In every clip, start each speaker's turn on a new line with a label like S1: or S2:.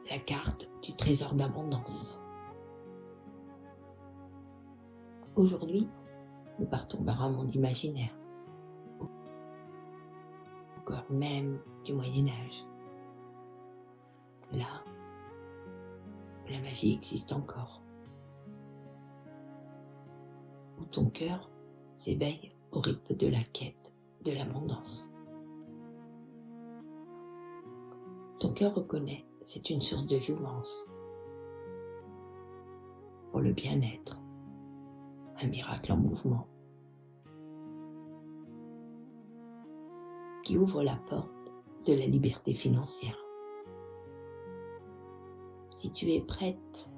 S1: la carte du trésor d'abondance. Aujourd'hui, nous partons vers un monde imaginaire, au cœur même du Moyen-Âge, là où la magie existe encore, où ton cœur s'éveille au rythme de la quête de l'abondance. Ton cœur reconnaît, c'est une source de jouvence, pour le bien-être, un miracle en mouvement, qui ouvre la porte de la liberté financière. Si tu es prête,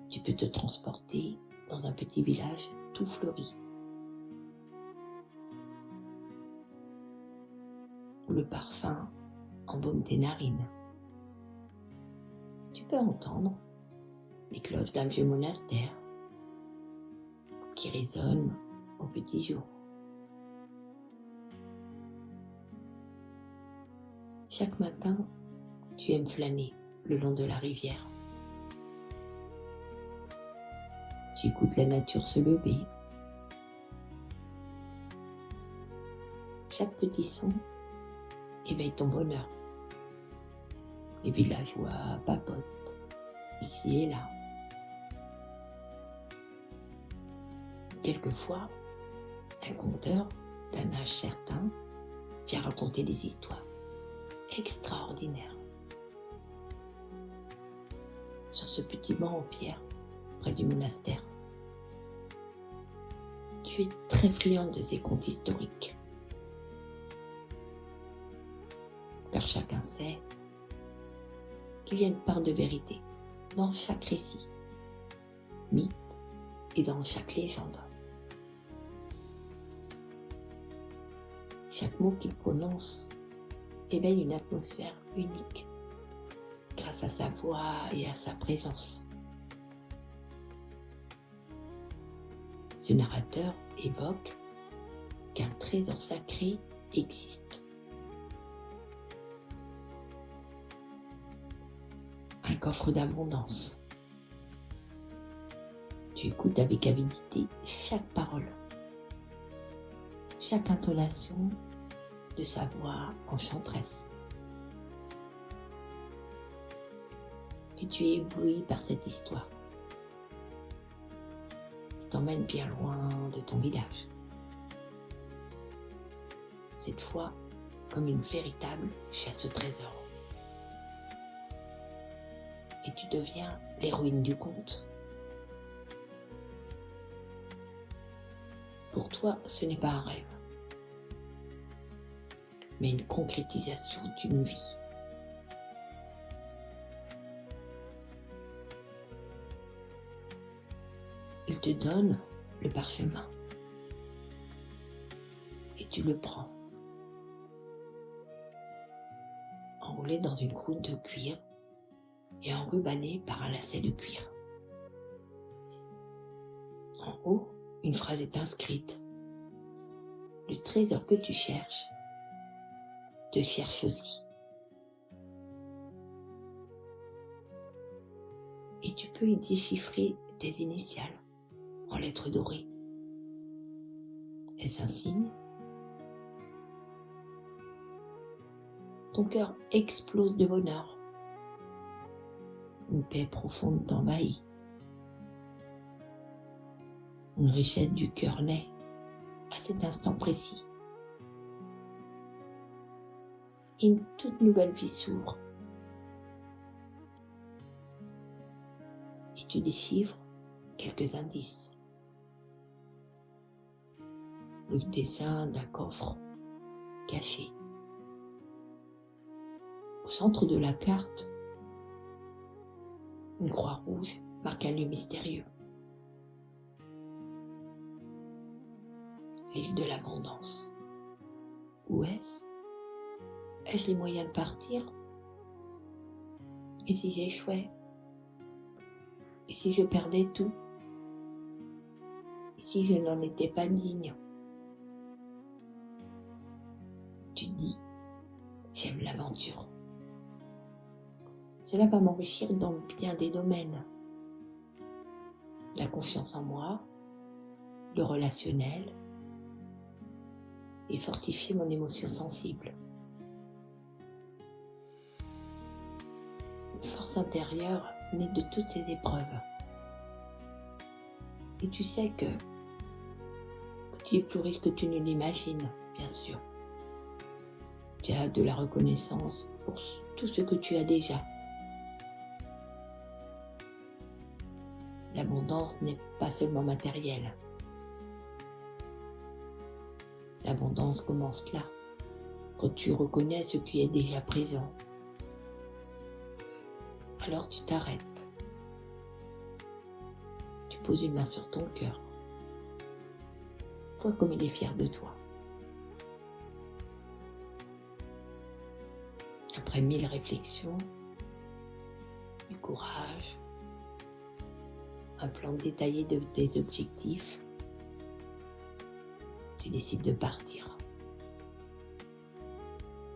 S1: tu peux te transporter dans un petit village tout fleuri, où le parfum embaume tes narines. Tu peux entendre les cloches d'un vieux monastère qui résonnent au petit jour. Chaque matin, tu aimes flâner le long de la rivière. Tu écoutes la nature se lever. Chaque petit son éveille ton bonheur. Les villageois papotent ici et là. Quelquefois, un conteur d'un âge certain vient raconter des histoires extraordinaires. Sur ce petit banc en pierre, près du monastère, tu es très friande de ces contes historiques. Car chacun sait qu'il y a une part de vérité dans chaque récit, mythe et dans chaque légende. Chaque mot qu'il prononce éveille une atmosphère unique grâce à sa voix et à sa présence. Ce narrateur évoque qu'un trésor sacré existe. Un coffre d'abondance. Tu écoutes avec avidité chaque parole, chaque intonation de sa voix enchanteresse. Et tu es ébloui par cette histoire qui t'emmène bien loin de ton village. Cette fois, comme une véritable chasse au trésor. Et tu deviens l'héroïne du conte. Pour toi, ce n'est pas un rêve, mais une concrétisation d'une vie. Il te donne le parchemin et tu le prends, enroulé dans une croûte de cuir et enrubanné par un lacet de cuir. En haut, une phrase est inscrite. Le trésor que tu cherches te cherche aussi. Et tu peux y déchiffrer tes initiales en lettres dorées. Est-ce un signe? Ton cœur explose de bonheur. Une paix profonde t'envahit. Une richesse du cœur naît à cet instant précis. Et une toute nouvelle vie s'ouvre. Et tu déchiffres quelques indices. Le dessin d'un coffre caché. Au centre de la carte, une croix rouge marque un lieu mystérieux. L'île de l'abondance. Où est-ce? Ai-je les moyens de partir? Et si j'échouais? Et si je perdais tout? Et si je n'en étais pas digne? Tu dis, j'aime l'aventure. Cela va m'enrichir dans bien des domaines. La confiance en moi, le relationnel et fortifier mon émotion sensible. Une force intérieure née de toutes ces épreuves. Et tu sais que tu es plus riche que tu ne l'imagines, bien sûr. Tu as de la reconnaissance pour tout ce que tu as déjà. L'abondance n'est pas seulement matérielle. L'abondance commence là, quand tu reconnais ce qui est déjà présent. Alors tu t'arrêtes. Tu poses une main sur ton cœur. Vois comme il est fier de toi. Après 1000 réflexions, du courage, un plan détaillé de tes objectifs, tu décides de partir.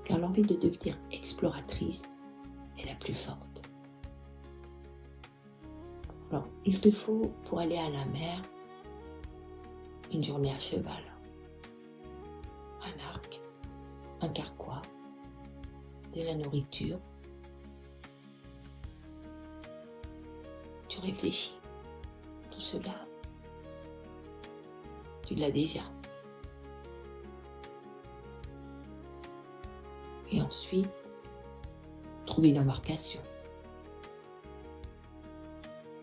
S1: Car l'envie de devenir exploratrice est la plus forte. Alors, il te faut, pour aller à la mer, une journée à cheval, un arc, un carquois, de la nourriture. Tu réfléchis. Tout cela, tu l'as déjà. Et ensuite, trouver une embarcation.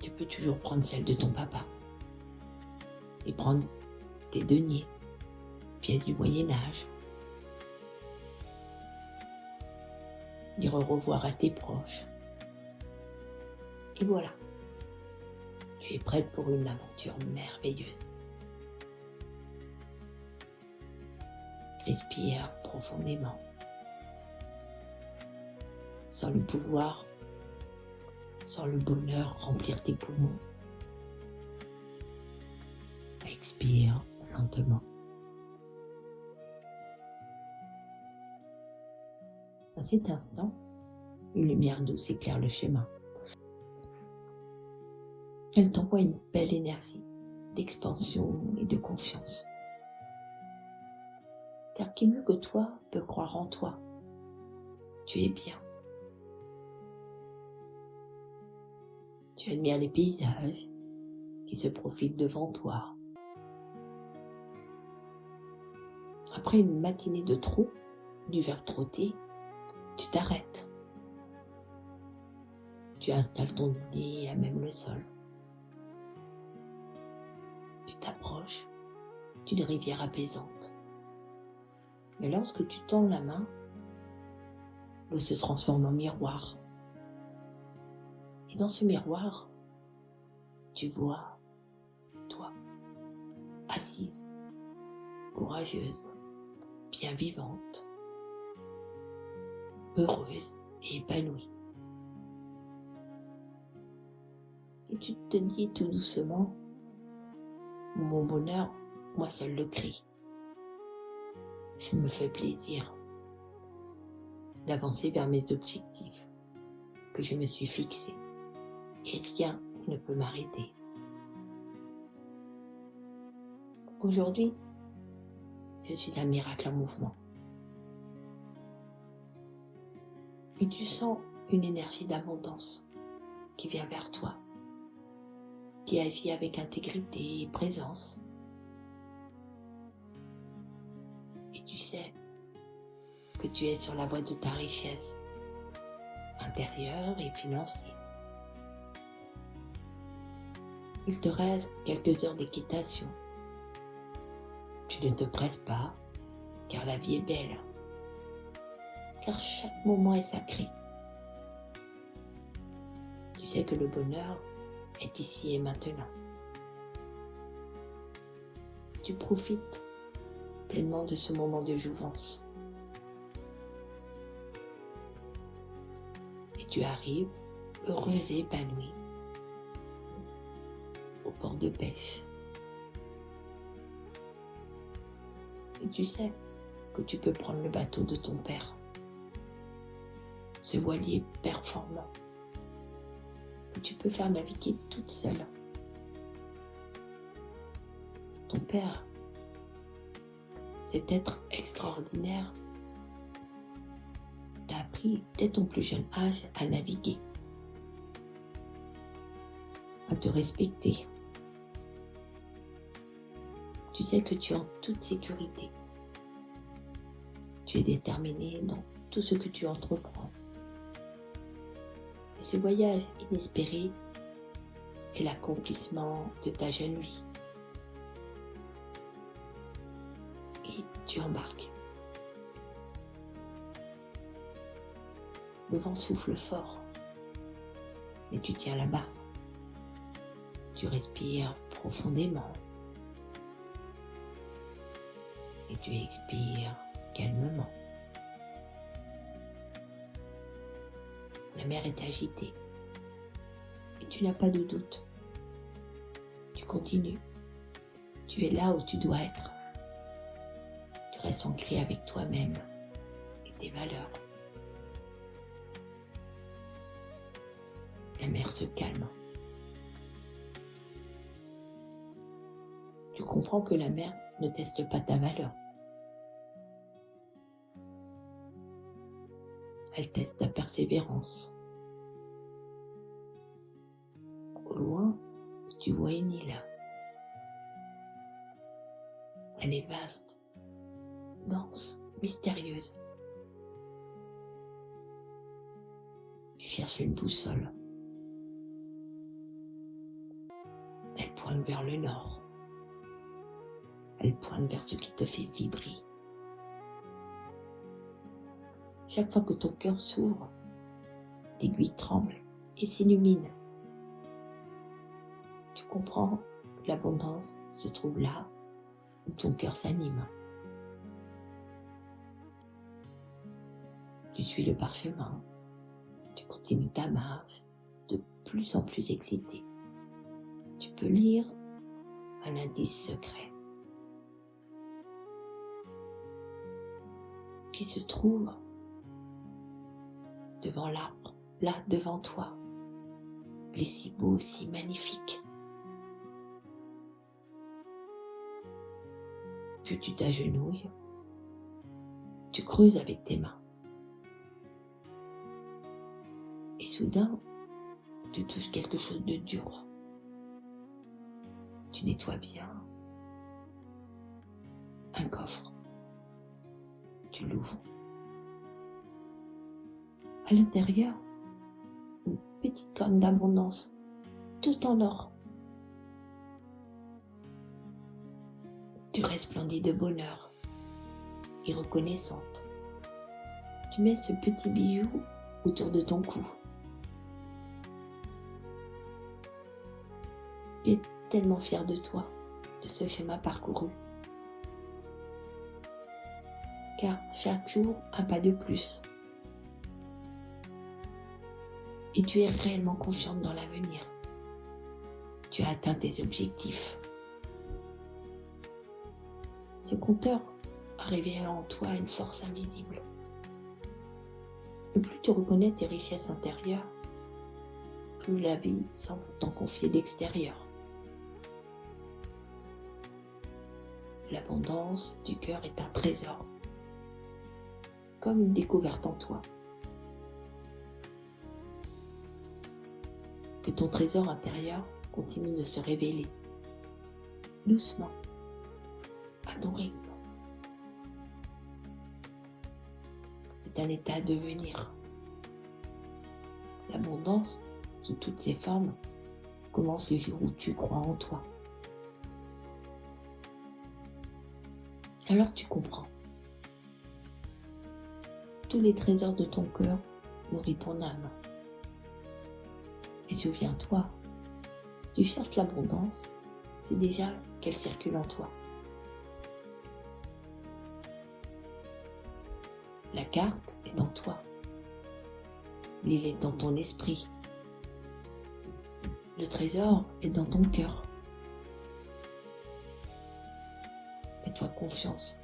S1: Tu peux toujours prendre celle de ton papa et prendre tes deniers, pièces du Moyen-Âge. Dire au revoir à tes proches. Et voilà, tu es prête pour une aventure merveilleuse. Respire profondément. Sens le pouvoir, sens le bonheur remplir tes poumons. Expire lentement. À cet instant, une lumière douce éclaire le chemin. Elle t'envoie une belle énergie d'expansion et de confiance. Car qui mieux que toi peut croire en toi? Tu es bien. Tu admires les paysages qui se profilent devant toi. Après une matinée de trot, du verre trotté, tu t'arrêtes. Tu installes ton idée à même le sol. Tu t'approches d'une rivière apaisante. Mais lorsque tu tends la main, l'eau se transforme en miroir. Et dans ce miroir, tu vois toi, assise, courageuse, bien vivante, heureuse et épanouie. Et tu te dis tout doucement, mon bonheur, moi seul le crie. Je me fais plaisir d'avancer vers mes objectifs que je me suis fixés et rien ne peut m'arrêter. Aujourd'hui, je suis un miracle en mouvement. Et tu sens une énergie d'abondance qui vient vers toi, qui agit avec intégrité et présence. Et tu sais que tu es sur la voie de ta richesse intérieure et financière. Il te reste quelques heures d'équitation. Tu ne te presses pas, car la vie est belle. Car chaque moment est sacré. Tu sais que le bonheur est ici et maintenant. Tu profites pleinement de ce moment de jouvence. Et tu arrives, heureuse et épanouie, au port de pêche. Et tu sais que tu peux prendre le bateau de ton père, ce voilier performant que tu peux faire naviguer toute seule. Ton père, cet être extraordinaire, t'a appris dès ton plus jeune âge à naviguer, à te respecter. Tu sais que tu es en toute sécurité. Tu es déterminé dans tout ce que tu entreprends. Et ce voyage inespéré est l'accomplissement de ta jeune vie. Et tu embarques. Le vent souffle fort, mais tu tiens la barre. Tu respires profondément et tu expires calmement. La mer est agitée et tu n'as pas de doute. Tu continues. Tu es là où tu dois être. Tu restes ancré avec toi-même et tes valeurs. La mer se calme. Tu comprends que la mer ne teste pas ta valeur. Elle teste ta persévérance. Au loin, tu vois une île. Elle est vaste, dense, mystérieuse. Tu cherches une boussole. Elle pointe vers le nord. Elle pointe vers ce qui te fait vibrer. Chaque fois que ton cœur s'ouvre, l'aiguille tremble et s'illumine. Tu comprends que l'abondance se trouve là où ton cœur s'anime. Tu suis le parchemin, tu continues ta marche, de plus en plus excité. Tu peux lire un indice secret qui se trouve devant l'arbre, là devant toi. Il est si beau, si magnifique. Puis tu t'agenouilles, tu creuses avec tes mains. Et soudain, tu touches quelque chose de dur. Tu nettoies bien un coffre. Tu l'ouvres. À l'intérieur, une petite corne d'abondance, tout en or. Tu resplendis de bonheur et reconnaissante. Tu mets ce petit bijou autour de ton cou. Tu es tellement fier de toi, de ce chemin parcouru. Car chaque jour, un pas de plus. Et tu es réellement confiante dans l'avenir. Tu as atteint tes objectifs. Ce compteur a réveillé en toi une force invisible. Et plus tu reconnais tes richesses intérieures, plus la vie semble t'en confier d'extérieur. L'abondance du cœur est un trésor, comme une découverte en toi. Que ton trésor intérieur continue de se révéler, doucement, à ton rythme. C'est un état à devenir. L'abondance, sous toutes ses formes, commence le jour où tu crois en toi. Alors tu comprends. Tous les trésors de ton cœur nourrissent ton âme. Et souviens-toi, si tu cherches l'abondance, c'est déjà qu'elle circule en toi. La carte est dans toi. L'île est dans ton esprit. Le trésor est dans ton cœur. Fais-toi confiance.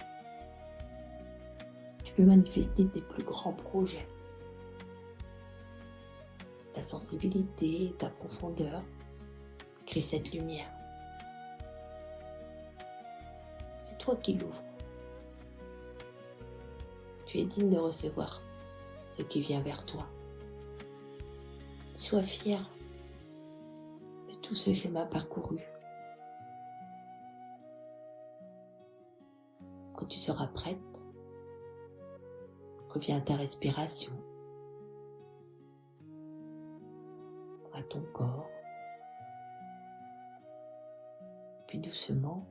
S1: Tu peux manifester tes plus grands projets. ta sensibilité, ta profondeur. Crée cette lumière. C'est toi qui l'ouvres. Tu es digne de recevoir ce qui vient vers toi. Sois fier de tout ce chemin parcouru. Quand tu seras prête, reviens à ta respiration, à ton corps, puis doucement,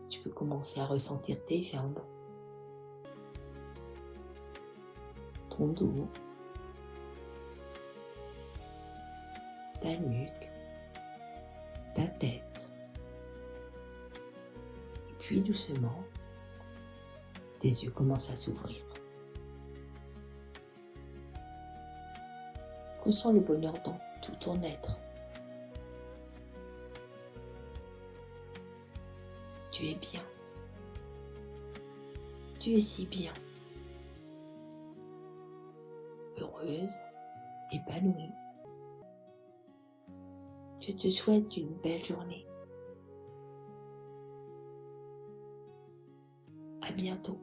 S1: tu peux commencer à ressentir tes jambes, ton dos, ta nuque, ta tête. Et puis doucement, tes yeux commencent à s'ouvrir. Ressens le bonheur dans tout ton être. Tu es bien. Tu es si bien. Heureuse, épanouie. Je te souhaite une belle journée. À bientôt.